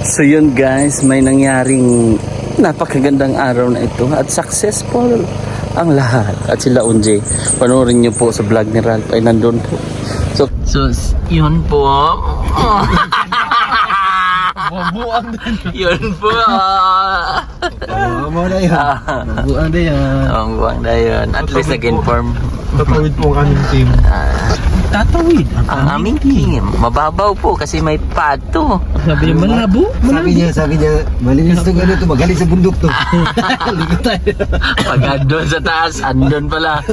So yun guys, may nangyaring napakagandang araw na ito at successful ang lahat. At sila Unje, panoorin nyo po sa vlog ni Ralph ay nandun po. So yun po. Mabuang din. Yun po. Mo na yan. Mabuang din yan. Ang buwang na yun. At least nag-inform. Tatawid po ang aming team. Tatawid? Ang aming team. Mababaw po kasi may pad to. Sabi niya malabo? Sabi niya, malinis to gano'n to. Magaling sa bundok to. Ligot tayo. Pag andun sa taas, andun pala.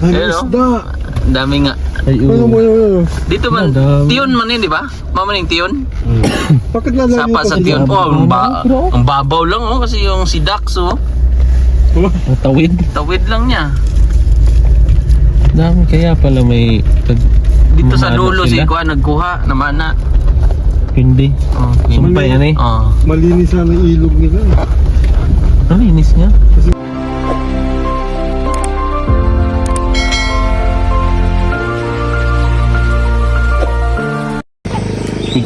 Halos Pero, dami nga. Dito man, tiyon man yun, di ba? Mamaning tiyon? Bakit lalayo Sapa sa tiyon. Oh, ang babaw lang oh, kasi yung si Dax oh. Tawid. Tawid lang niya. Dami kaya pala may Dito sa dulo si Kuha nagkuha naman na. Hindi. Oh, Sumpay yan eh. Oh. Malinis na ang ilog nila. Ano inis niya?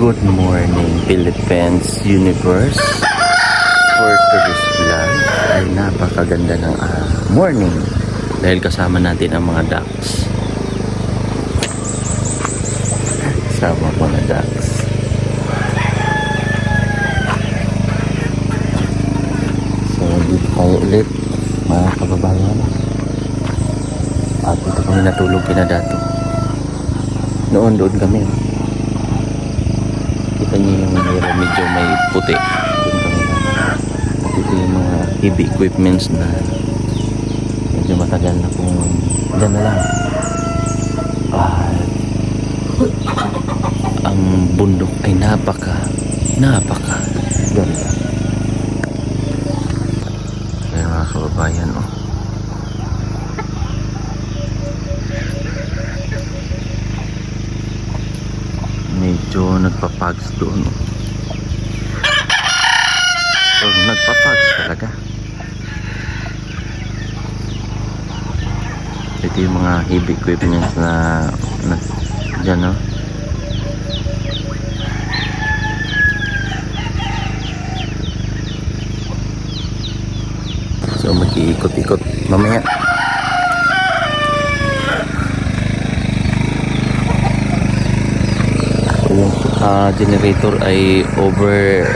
Good morning Philippines Universe. For today's vlog ay napakaganda ng morning dahil kasama natin ang mga ducks. Kasama mga ducks. So dito tayo ulit mga kababayan. At dito kami natulog kina Dato. Noon doon kami. Kita niyo yung medyo may puti. Doon kami. At ito yung mga heavy equipments na medyo matagal na kung dyan na lang. Ang bundok ay napaka ganda. Kaya mga kababayan oh. Medyo nagpapags doon oh. So, nagpapags talaga. Ito yung mga heavy equipments na dyan oh. So mag-iikot-ikot mamaya. Yung generator ay over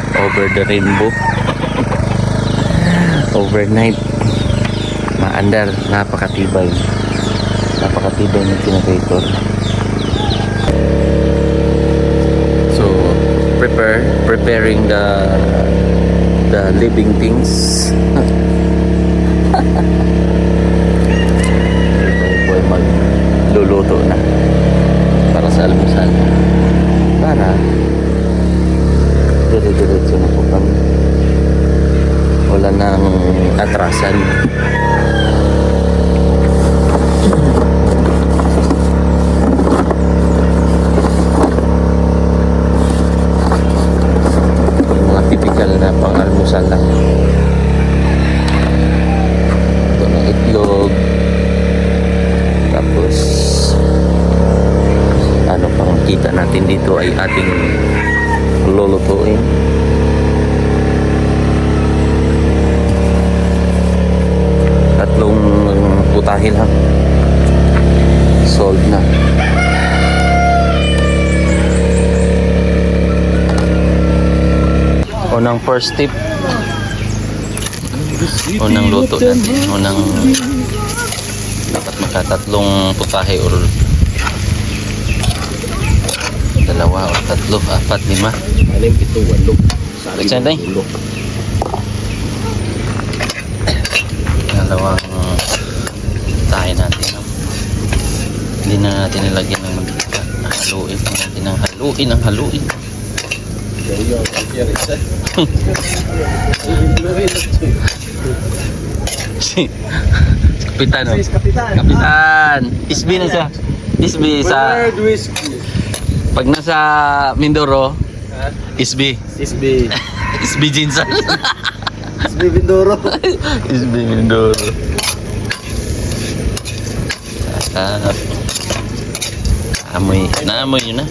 the rainbow. Overnight maandar, napakatibay ng generator. So preparing the living things. Ito ay magluluto na para sa almusal. Para dire-diretso na po kami. Wala nang atrasan. Yung mga typical na pang-almusal lang. Ito na itlog. Tapos ano pang kita natin dito ay ating lulutuin. Tatlong putahe lang. Sold na. Unang first tip. Unang luto natin. Unang dapat makatatlong putahe or dalawa o tatlo, apat, lima. Aling ito, walo. Saan tayo? Dalawang tayo natin. No? Hindi na natin nilagyan ng mantika. Haluin pa natin ng haluin. Si Kapitan, no? Kapitan! Isbi na siya. Isbi sa... Pag nasa Mindoro, Isbi. SB. Isbi Jinsan. SB Mindoro. Isbi Mindoro. Naamoy yun na.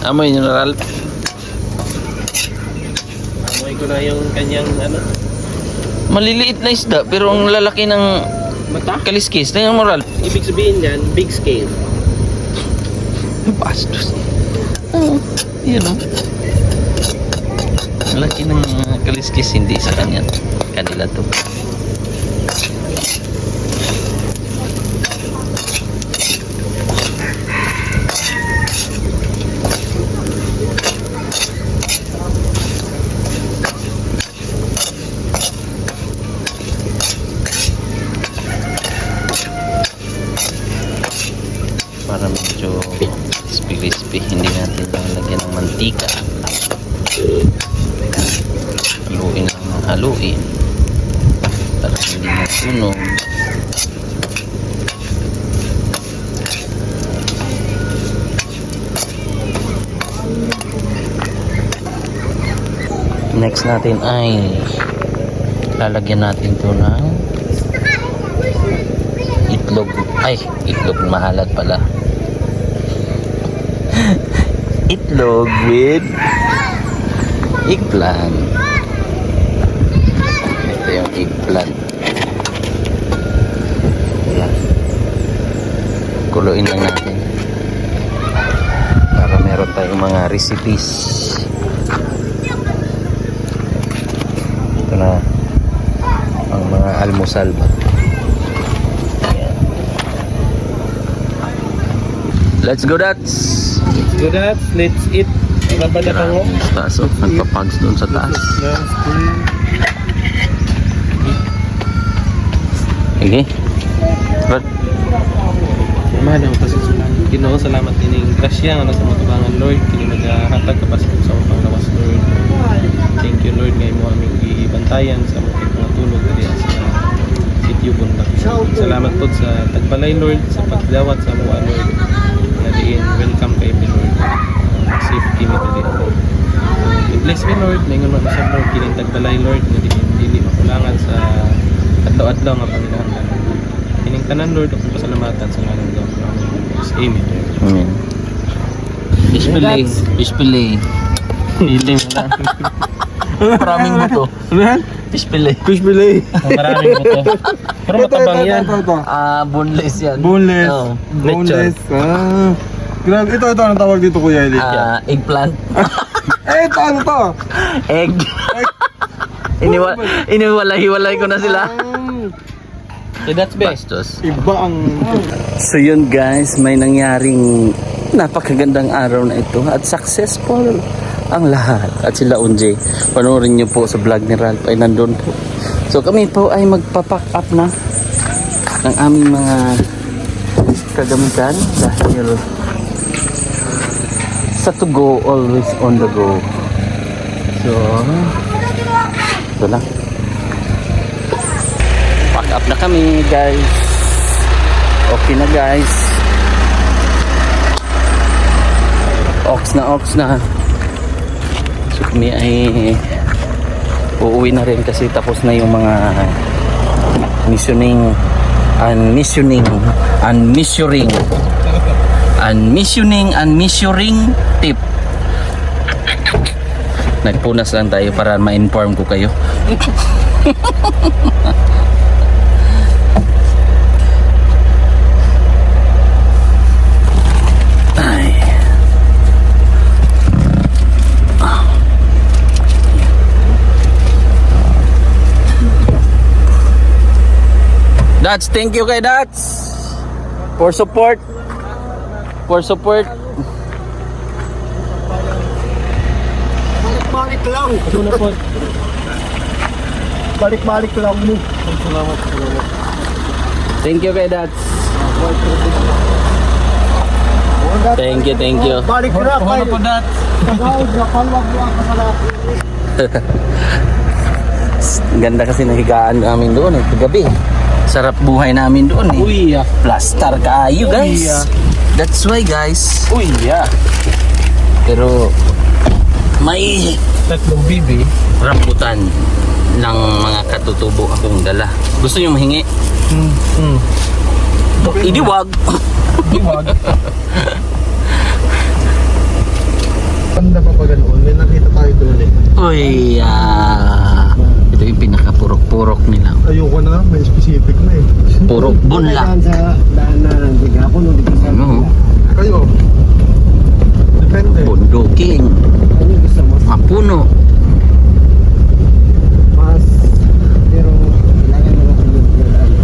Amoy nyo na, Ralph. Namoy ko na yung kanyang ano. Maliliit na isda pero ang lalaki ng Mata? kaliskis. Tingnan mo, Ralph. Ibig sabihin yan, big scale. Bastos. Oo. Yan o. Malaki ng kaliskis. Hindi sa kanya. Kanila to. Para medyo crispy-crispy, hindi natin lalagyan ng mantika. Haluin lang ng haluin para hindi masunog. Next natin ay lalagyan natin to ng itlog. Ay, itlog mahalat pala. Itlog with eggplant. Ito yung eggplant. Ayan. Kuluin lang natin para meron tayong mga recipes. Ito na ang mga almusal ba. Let's go, Dats! So that, let's eat. Babala ka mo. Taas, oh. Nagpapags doon sa taas. Okay. But, Mahal ako sa Ginoo, salamat din ng grasya nga sa matubangan Lord. Kini naghatag kapasok sa mga panglawas Lord. Thank you Lord nga imo aming gibantayan sa mga pangtulog diri sa sitio Bundak. Salamat po sa tagbalay Lord sa pagdawat sa mga Lord. Na diin welcome kay mi Lord. Safety mi diri. Bless me Lord, ningon man sa Lord kini tagbalay Lord nga dili makulangan sa adlaw-adlaw nga panginahanglan. Kining tanan Lord, ako pasalamatan sa ngalan ng Diyos. Amen. amen. Fish fillet. Fish fillet. Hiling mo lang. Maraming buto. Ano yan? Fish fillet. Fish fillet. Maraming mo to. Pero matabang yan. Ito. Boneless yan. Boneless. Oo. Boneless. Grabe. Ito. Anong tawag dito, Kuya Eli? Eggplant. Ito, ano to? Egg. Iniwalay-hiwalay ko na sila. So that's best. Bastos. Iba ang... So yun guys, may nangyaring napakagandang araw na ito at successful ang lahat. At sila Unje, panoorin nyo po sa vlog ni Ralph ay nandun po. So kami po ay magpapack up na ng aming mga kagamitan dahil sa to go, always on the go. So, ito lang. Pack up na kami guys. Okay na guys. Ox na. So kami ay uuwi na rin kasi tapos na yung mga missioning tip. Nagpunas lang tayo para ma-inform ko kayo. Ay. Dats, thank you kay Dats for support. Balik lang. Ito na po. Balik lang mo. Salamat. Thank you kay Dats. Thank you. Balik na kayo. po dat. Nakalwag mo ang kasalanan. Ganda kasi ng higaan namin doon eh, kagabi. Sarap buhay namin doon eh. Uy, Plaster kayo guys. That's why guys. Uy, Pero may tatlong bibi. rambutan ng mga katutubo akong dala. Gusto nyo mahingi? Idiwag. Iwag. Panda pa pa ganoon. May nakita tayo doon eh. Uy, ito yung pinakapurok-purok nila. Ayoko na, may specific na eh. Purok bunla. Daan sa daan na nandiga ako nung dito sa Ano? Kayo? Depende. Bunduking. Ano gusto mo? Mapuno. Mas, pero kailangan na natin yung ano.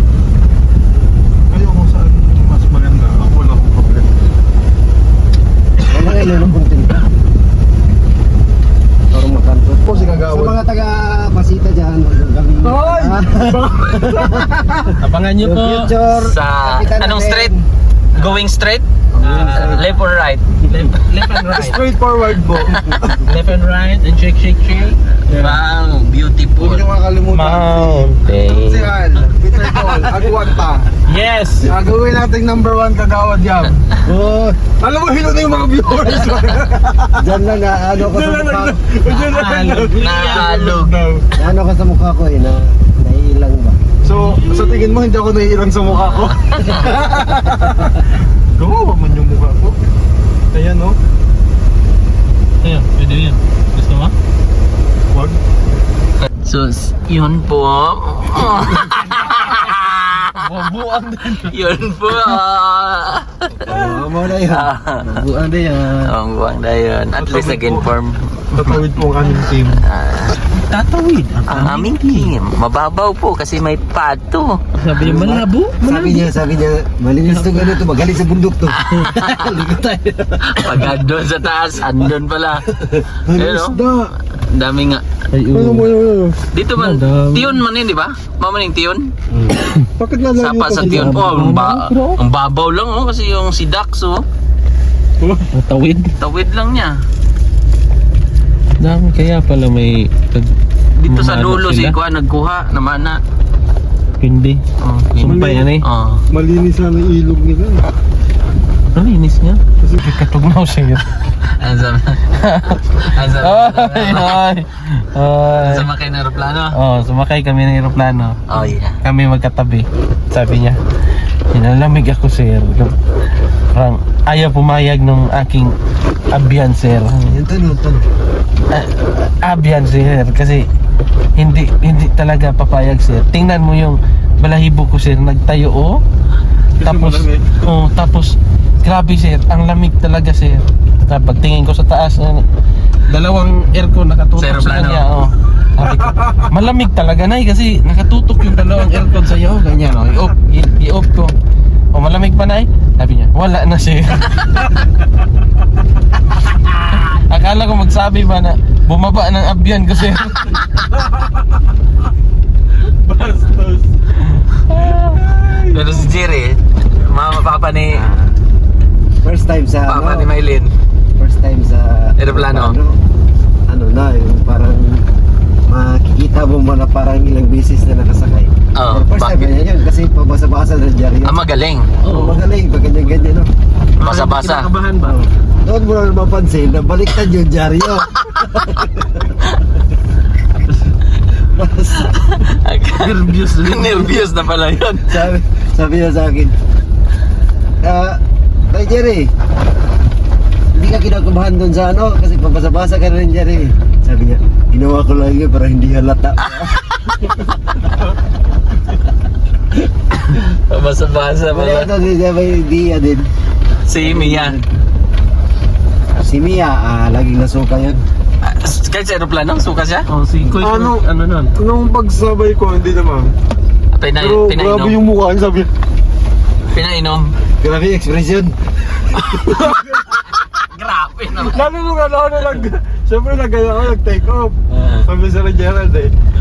Kayo kung saan mas maganda. Ako wala akong problema. Wala nga ilan kong tinta. Para makanto. Po si Kagawad. Sa mga taga Pasita dyan, kami. Hoy! Abangan nyo po Future. Sa kapitan anong natin. street? Going straight? Left or right? left and right. Straightforward po. Left and right and shake. Wow, beautiful. Huwag niyo makalimutan. Mountain. Si Al, Peter Paul, Agwan pa. Yes! Gagawin natin number 1 Kagawad yan. Oh, Alam mo, hilo na yung mga viewers. dyan lang na ano ko sa mukha. Naalog. Ano ko sa mukha ko na naiilang ba? So, sa tingin mo, hindi ako naiilang sa mukha ko? Gawa man yung mukha ko. Ayan, no? Ayun, pwede yun. Gusto mo? Wag. So, yun po. Bubuan din. Yun po. Mo na yun. Buwan na yan. Ang buwang na yun. At least nag-inform Tatawid po ang aming team. Tatawid. ang aming team. Mababaw po kasi may pato. Sabi niya, malabo. Sabi niya, malinis to ganito, magaling sa bundok to. Ligot tayo. Pag doon sa taas, andun pala. Ayun, no? Ang dami nga. Ay, Dito man, Madami. tiyon man yun, di ba? Mamaning tiyon. Bakit na lang Sapa sa tiyon po. Ang babaw lang, oh. Kasi yung si Dax, oh. Tawid. Tawid lang niya. Dami kaya pala may Dito sa Mamano dulo si sila? Kuan nagkuha, namana. Hindi. Oh, Sumpay yan eh. Oh. Malinis na ng ilog nila. Ang linis niya. Kasi katugnaw siya yun. Ang sama. Ang sama. Ay. Sama kayo ng aeroplano. Oh, sumakay kami ng aeroplano. Oh, yeah. Kami magkatabi. Sabi niya, "Hinalamig ako, sir." Parang ayaw pumayag nung aking abyan, sir. Yung tanong. Abyan, sir. Kasi hindi talaga papayag, sir. Tingnan mo yung balahibo ko, sir. Nagtayo, oh. Tapos, tapos, grabe, sir. Ang lamig talaga, sir. Pagtingin ko sa taas, dalawang aircon nakatutok Sa sa aeroplano. kanya, oh. Sabi ko, malamig talaga, nay, kasi nakatutok yung dalawang aircon sa iyo, ganyan, oh. I-off ko. O, malamig pa, nay? Sabi niya, wala na, sir. Akala ko magsabi ba na bumaba ng abyan ko, sir. Bastos. Pero si Jerry, papa ni First time sa Papa ano, ni Maylin. first time sa Aeroplano. ano na, yung parang makikita mo na parang ilang beses na nakasakay. Oo, Pero first time bakit? na yun kasi pabasa-basa ng dyaryo. Magaling. Oo, magaling, pag ganyan-ganyan, no? Basa-basa. Kinakabahan ba? Doon mo na mapansin na baliktad yung dyaryo. Nervous. Nervous na pala yun. sabi niya sa akin, Tay Jerry, hindi ka kinakabahan doon sa ano, kasi pabasa-basa ka rin Jerry. Sabi niya, ginawa ko lang yun para hindi halata. Basa-basa Wala pala. ito, may Dia din. Si Mia. Si Mia, laging nasuka yun. Kahit sa aeroplano, suka siya? Oh, si Koy, Ano? ano nun? Nung pagsabay ko, hindi naman. Pero grabe Pinainom. yung mukha niya, sabi niya. Pinainom. Grabe yung expression. Grabe naman. Lalo nung ano siyempre nag-take off. Sabi sa Gerald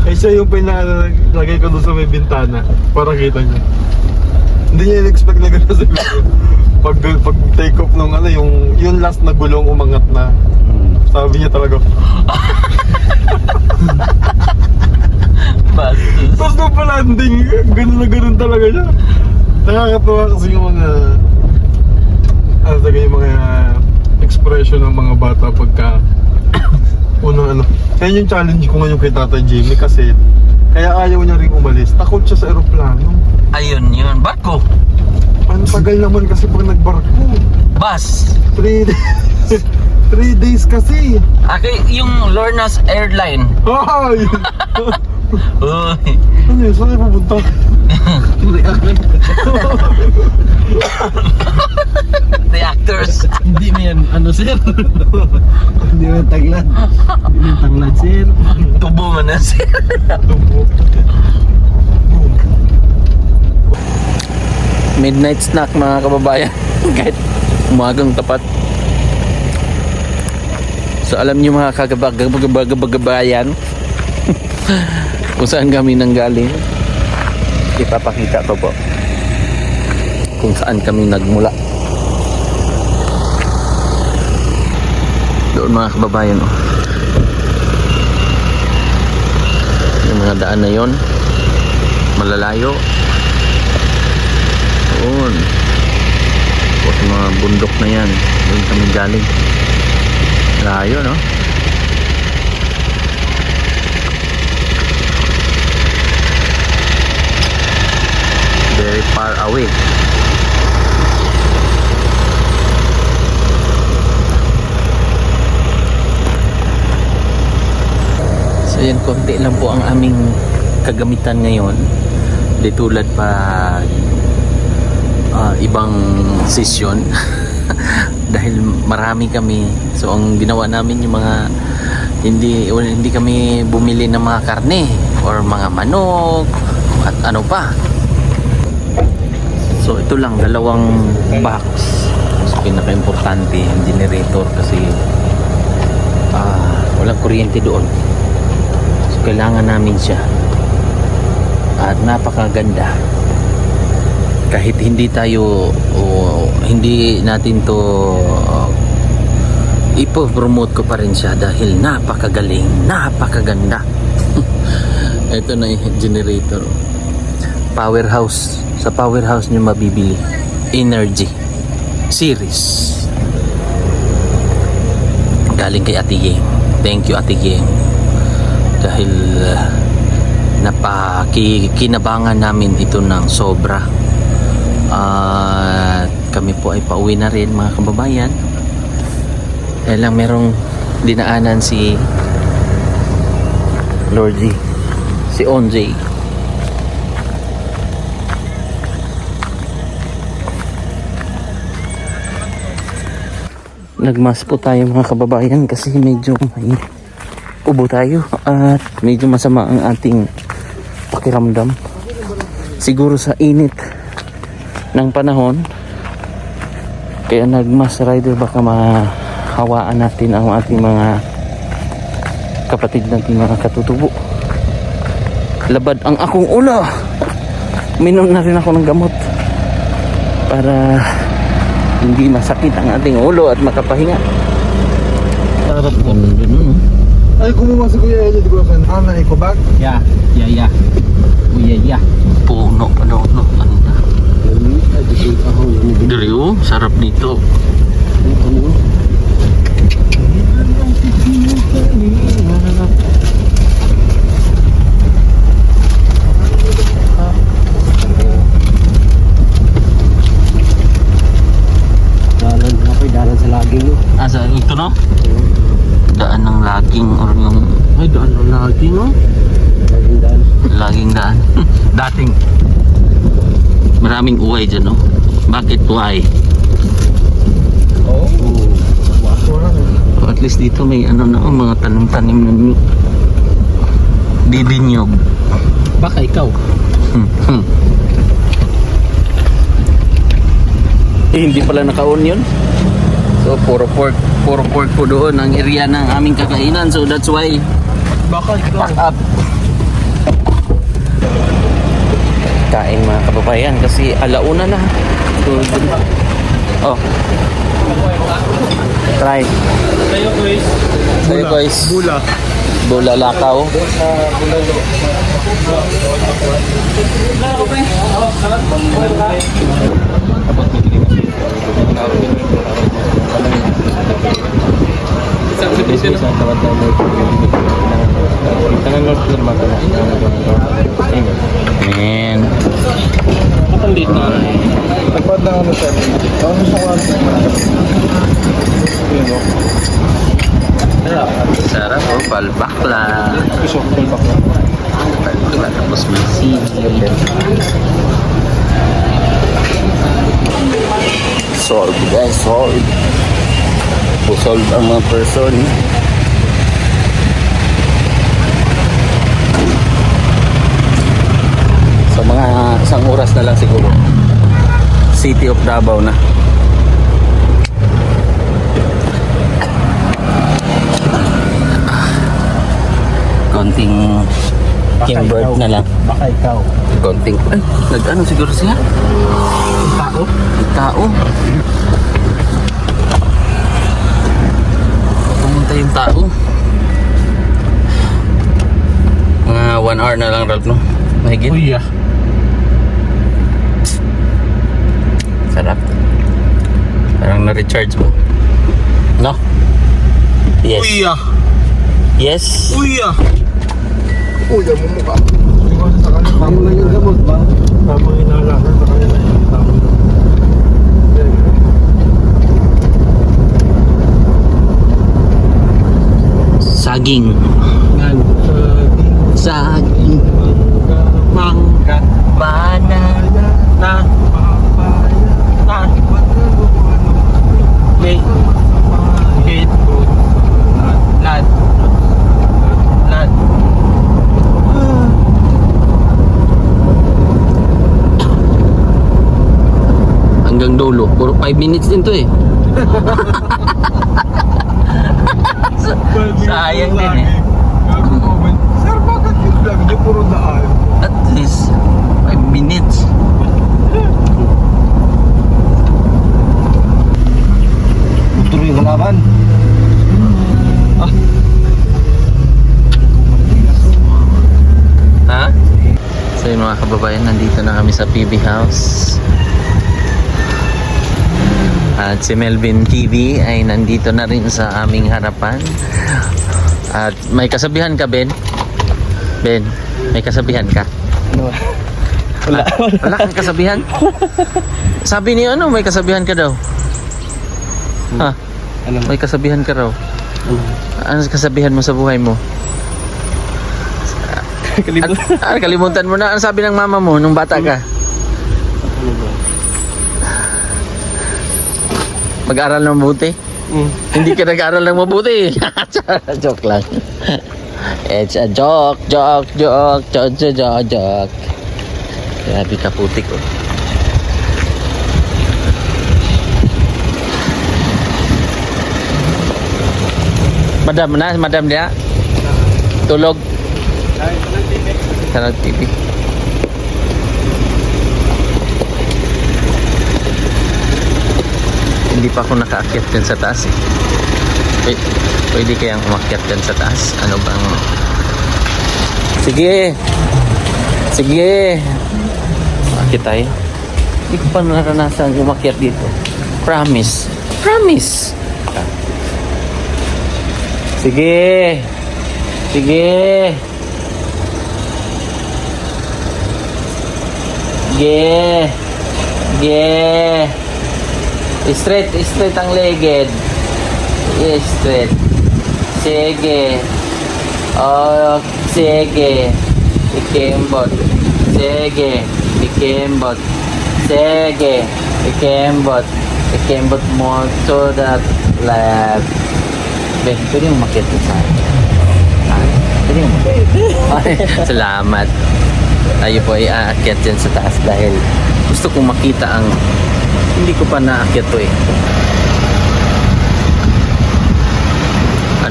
siya yung pinalagay ko doon sa may bintana para kita niya. Hindi niya in-expect na gano'n sa video. Pag take off nung yung last na gulong umangat na. Sabi niya talaga. Bastos. Tapos nung pa-landing, gano'n na gano'n talaga siya. Nakakatawa kasi yung mga yung mga expression ng mga bata pagka unang Kaya yung challenge ko ngayon kay Tatay Jimmy kasi kaya ayaw niya rin umalis. Takot siya sa aeroplano. Ayun yun. Barko. Ang tagal naman kasi pag nagbarko. Bus. 3 days. 3 days kasi. Okay, yung Lorna's Airline. Ay! Uy. Ano yun? Saan kayo pupunta? Reactors. Hindi mo yan, ano sir? Hindi mo taglad. Hindi mo yung tanglad sir. Tubo mo na sir. Midnight snack mga kababayan. Kahit umagang tapat. So alam niyo mga kagabayan kung saan kami nanggaling. Ipapakita ko po kung saan kami nagmula. Doon mga kababayan oh. Yung mga daan na yon malalayo. Doon po sa mga bundok na yan, doon kami galing. Layo no. Very far away. So yan, konti lang po ang aming kagamitan ngayon. Di tulad pa ibang session. Dahil marami kami. So ang ginawa namin yung mga hindi kami bumili ng mga karne or mga manok at ano pa. So ito lang, 2 box. So pinaka-importante yung generator kasi walang kuryente doon. So kailangan namin siya. At napakaganda. Kahit hindi tayo hindi natin to ipo-promote ko pa rin siya dahil napakagaling, napakaganda. Ito na yung generator. Powerhouse. Sa powerhouse nyo mabibili Energy series galing kay Ate Yeng. Thank you Ate Yeng dahil napakinabangan namin ito ng sobra. At kami po ay pauwi na rin mga kababayan. Kaya lang merong dinaanan si Lordy, si Onjay. Nagmas po tayo mga kababayan kasi medyo may ubo tayo at medyo masama ang ating pakiramdam. Siguro sa init ng panahon. Kaya nagmas rider baka mahawaan natin ang ating mga kapatid natin mga katutubo. Labad ang akong ulo. Minom na rin ako ng gamot para hindi masakit ang ating ulo at makapahinga. Sarap po nandun no? Ay, kumuha si Kuya Eddie, di ba? Na eco bag? Yeah. Puno pa daw no. Diri oh, sarap nito. Dalan sa laging no? Asa ito no? Daan ng laging or yung Ay, daan ng lagi no? Laging daan. laging daan. Dating maraming uway dyan no? Bakit uway? Oo. At least dito may ano na mga tanim-tanim na didinyog. Baka ikaw. Hindi pala naka-on yun. So puro pork po doon ang area ng aming kakainan. So that's why Baka ikaw. pack up. Kain mga kababayan kasi alauna na. So, oh. Try. Tayo guys. Tayo guys. Bula. Bula lakaw. Isang submission. Tangan Lord firma ko. Man. Kapag dito na. Nagpad na ano siya. Ano siya Tapos may sili. Solve guys, solve. Solve ang mga person. Sa mga isang oras na lang siguro. City of Davao na. Konting Kimbird na lang. Baka ikaw. Konting. Ay, nag-ano siguro siya? Tao? Tao. Pumunta yung tao. Mga 1 hour na lang, Ralph, no? Mahigit. Uy ah. Sarap. Parang na-recharge mo. No? Yes. Uy ah. Yes. Uy ah. Uya mo mukha. Ang mga gamot ba? Tamang inalakan sa kanila. Saging. Yan. Saging. Mangga. Banana. Na. Na. Late. Hit. Lad. Lad. Hanggang dulo. Puro 5 minutes din to eh. Sayang din eh. Sir, bakit yung vlog niyo puro daan? At least 5 minutes. Tuloy yung kalaban. Ha? So yun mga kababayan, nandito na kami sa PB House. At si Melvin TV ay nandito na rin sa aming harapan. At may kasabihan ka, Ben? Ben, may kasabihan ka? Wala. Wala kang kasabihan? Sabi niyo ano, may kasabihan ka daw? Ha? Ano? May kasabihan ka raw? Ano kasabihan mo sa buhay mo? Kalimutan mo na. Ano sabi ng mama mo nung bata ka? Mag-aral ng mabuti? Hindi ka nag-aral ng mabuti. Joke lang. It's a joke. Grabe ka putik oh. Madam dia. Tulog. Sa TV. Hindi pa ako nakaakyat dyan sa taas eh. Pwede kayang umakyat dyan sa taas? Ano bang... Sige! Sige! Umakyat tayo. Hindi ko pa naranasan umakyat dito. Promise. Promise! Sige! Sige! Sige! Sige! Straight ang legged. Straight. Sige. Oh, sige. Ikembot. Sige. Ikembot. Sige. Ikembot. Ikembot mo to that left. Ben, pwede mo makita sa akin. Pwede mo makita. Salamat. Tayo po ay aakyat dyan sa taas dahil gusto kong makita ang hindi ko pa naakyat to eh.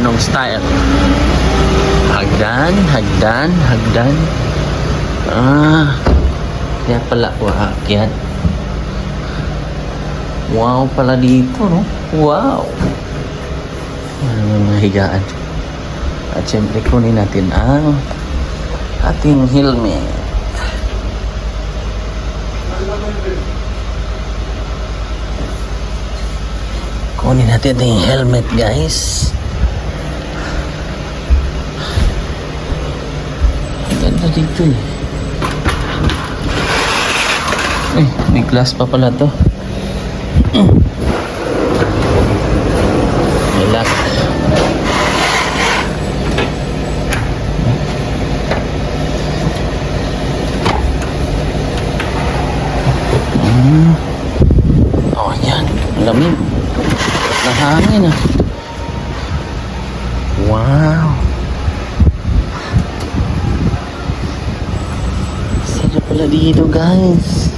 Anong style? Hagdan, hagdan, hagdan. Kaya pala ako aakyat. Wow pala dito, no? Wow! Mga higaan. At syempre kunin natin ang ating helmet. Kunin natin yung helmet, guys. Ang ganda dito eh. Ay, may glass pa pala to. May lock. Lamig. Nahangin ah. Wow. Sarap pala dito guys.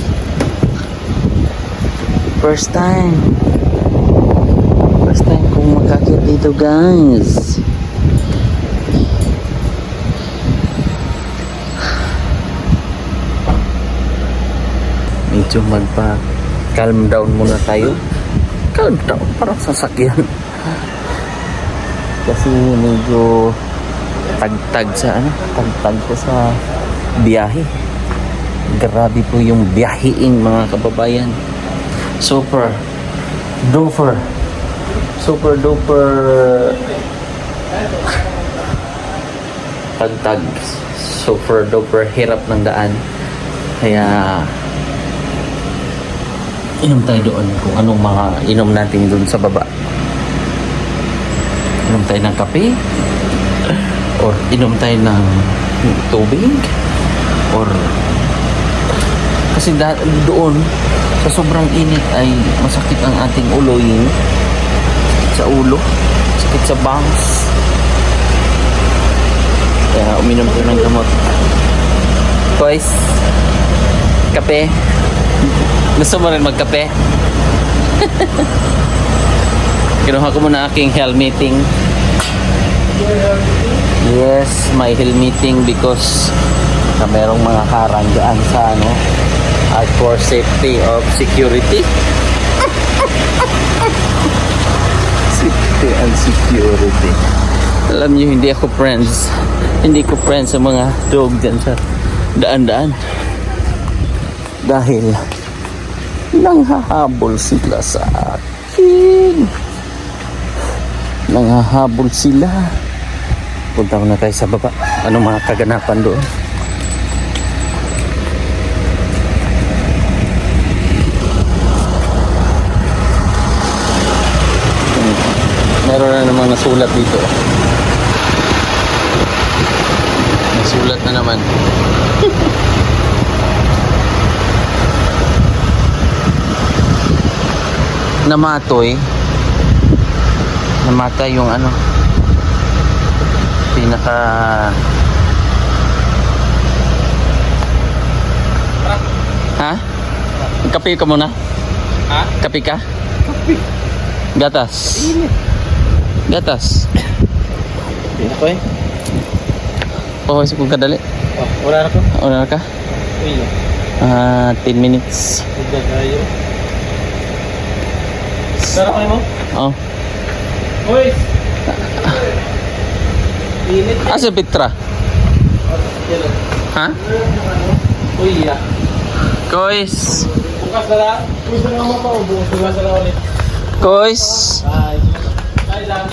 First time kong makakit dito guys. Medyo calm down muna tayo. Calm down, parang sasakyan. Kasi medyo tagtag ko sa biyahe. Grabe po yung biyaheing mga kababayan. Super duper tagtag. Super duper hirap ng daan. Kaya inom tayo doon kung anong mga inom natin doon sa baba. Inom tayo ng kape or inom tayo ng tubig or kasi doon sa sobrang init ay masakit ang ating ulo, yung sa ulo, sakit sa bangs. Kaya uminom tayo ng gamot. Guys, kape. Gusto mo rin magkape? Kinuha ko muna aking helmeting. Yes, may helmeting because merong mga harang dyan sa at for safety of security. Safety and security. Alam niyo, hindi ko friends sa mga dog dyan sa daan-daan. Dahil nanghahabol sila sa akin. Nanghahabol sila. Punta ko na tayo sa baba. Anong mga kaganapan doon? Meron na namang nasulat dito. Nasulat na naman. Namatay yung pinaka kape ka muna? Kape ka? Gatas. Okay. Oh, isa kong kadali. Wala na ko. Wala ka? Uy. 10 minutes. Huwag tayo. Sarap kayo mo? Oh. Uy! Init. Asa Petra? Ha? Uy, ya. Kois. Bukas na lang. Bukas na lang mo. Bukas na lang ulit. Kois. Bye. Bye lang.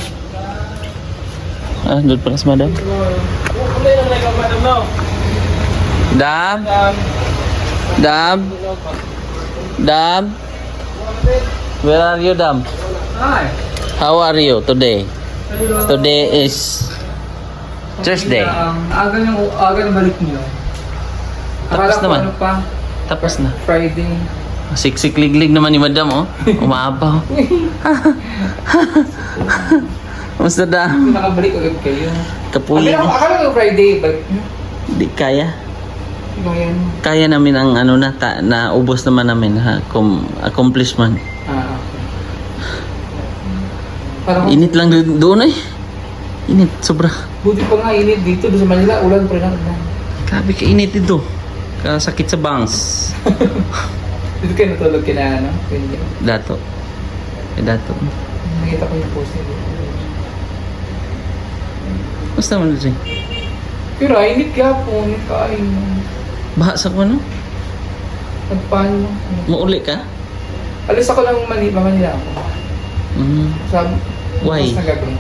Doon pala si madam. Kulay lang like madam no. Dam. Where are you, Dam? Hi. How are you today? Today is Thursday. Aga ng balik niyo. Tapos Akala ko naman. ano pa, Tapos na. Friday. Siksik-liglig naman ni madam, oh. Umaabaw. Kamusta, Dam? Nakabalik agad kayo. Kapulit. Akala ko Friday, balik niyo. Di kaya. Ikaw yan. Kaya namin ang naubos naman namin accomplishment. Okay. Parang Init lang doon eh. Init, sobra. buti pa nga init dito sa Manila, ulan pa rin ako. Grabe ka init dito. Kasakit sa bangs. Dito kayo natulog kina Dato. Dato. Nakita ko yung post niya. Basta mo na dyan. Pero init kaya po, kain mo. Baha sa ko, no? Nagpaano. Mauli ka? Alis ako lang Manila ako. Sa Why? bukas na gabi.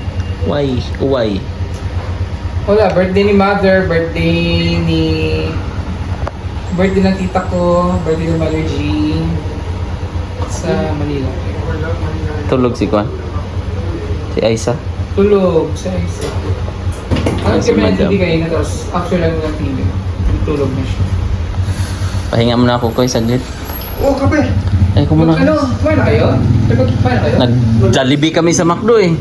Why? Wala, birthday ni mother, birthday ng tita ko, birthday ng Mother G sa Manila. Tulog si Kwan? Si Aisa? Tulog sa isa. Ang Si kami ng Madam. TV kayo na, tapos after lang ng TV, tulog na siya. Pahinga mo na ako, Koy, saglit. Oh, kape. Ay, kung muna. Ano? Kumain na kayo? Kumain na kayo? Nag-Jollibee kami sa McDo eh.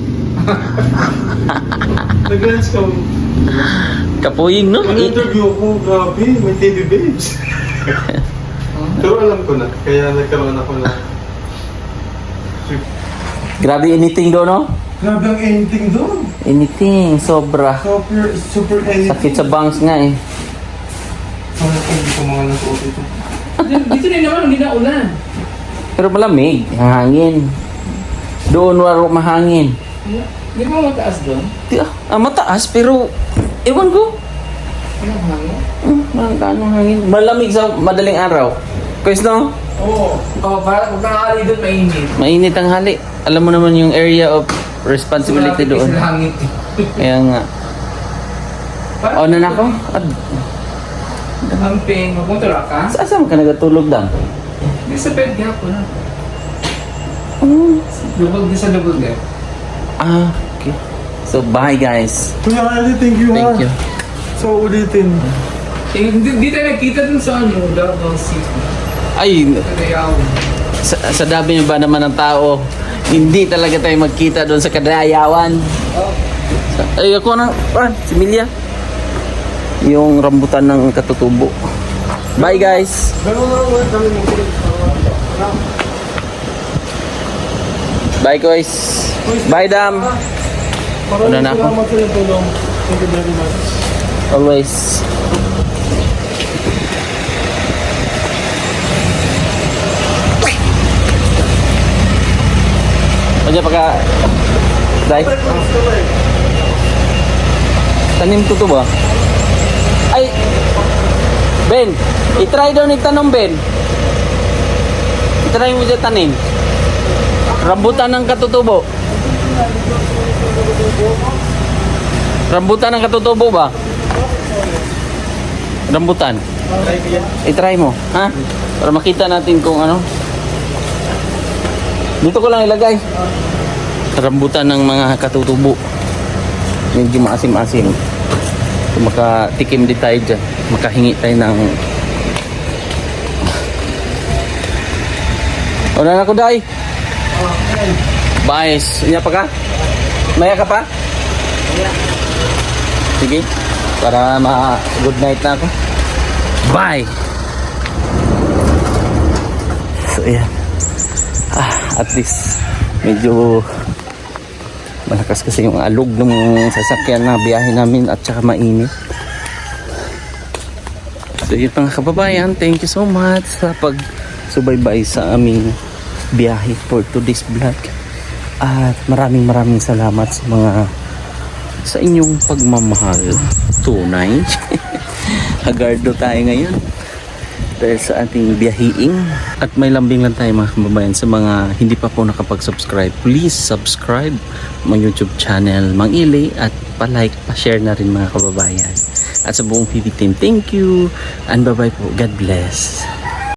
Nag-lunch ka. Kapuying, no? interview ko, grabe, may TV babes. Pero alam ko na, kaya nagkaroon ako na. Grabe anything doon, no? Grabe ang anything doon. Anything, sobra. Super anything. Sakit sa bangs nga eh. Parang hindi ko mga nasuot ito. Dito rin naman, hindi na ulan. Pero malamig, hangin. Doon waro mahangin. Di ba mataas doon? Mataas pero ewan ko. Anong hangin? Anong hangin? Malamig sa madaling araw. Guys, no? Oo. Para kung tanghali doon, mainit. Mainit ang hali. Alam mo naman yung area of responsibility Malapit doon. sa hangin. Kaya nga. O na nako. Amping, magpuntura ka? Saan ka nagatulog dang? Di sa bed nga po na. Lubog din sa lubog eh. Okay. So, bye guys. Kuya Ali, thank you Thank you. So, ulitin. Hindi tayo nakita dun sa ano, Davao City. Ay, Kadayawan. sa dami ba naman ng tao, hindi talaga tayo magkita doon sa Kadayawan. Ay, ako na, si Milya. Yung rambutan ng katutubo. Bye guys. Bye guys. Bye Dam. Una na ako. Salamat sa tulong. Thank you very much. Always. Aja pagka Dai. Tanim ko to ba? Ay, Ben, itry daw ni tanong Ben. Itry mo dyan tanim. Rambutan ng katutubo. Rambutan ng katutubo ba? Rambutan. I-try mo, ha? Para makita natin kung ano. Dito ko lang ilagay. Rambutan ng mga katutubo. Medyo maasim-asim. So, makatikim din tayo dyan. Makahingi tayo ng... Una na ko, Day. Bye. Inya pa ka? Maya ka pa? Sige. Para ma-good night na ako. Bye. So, yan. At least, medyo malakas kasi yung alog ng sasakyan na biyahe namin at saka mainit. So yun mga kababayan, thank you so much sa pagsubaybay sa aming biyahe for today's vlog. At maraming salamat sa inyong pagmamahal. Tunay. Hagardo tayo ngayon dahil sa ating biyahiing. At may lambing lang tayo mga kababayan sa mga hindi pa po nakapag-subscribe. Please subscribe my YouTube channel Mang Ili at pa-like, pa-share na rin mga kababayan. At sa buong PB team, thank you and bye bye po. God bless.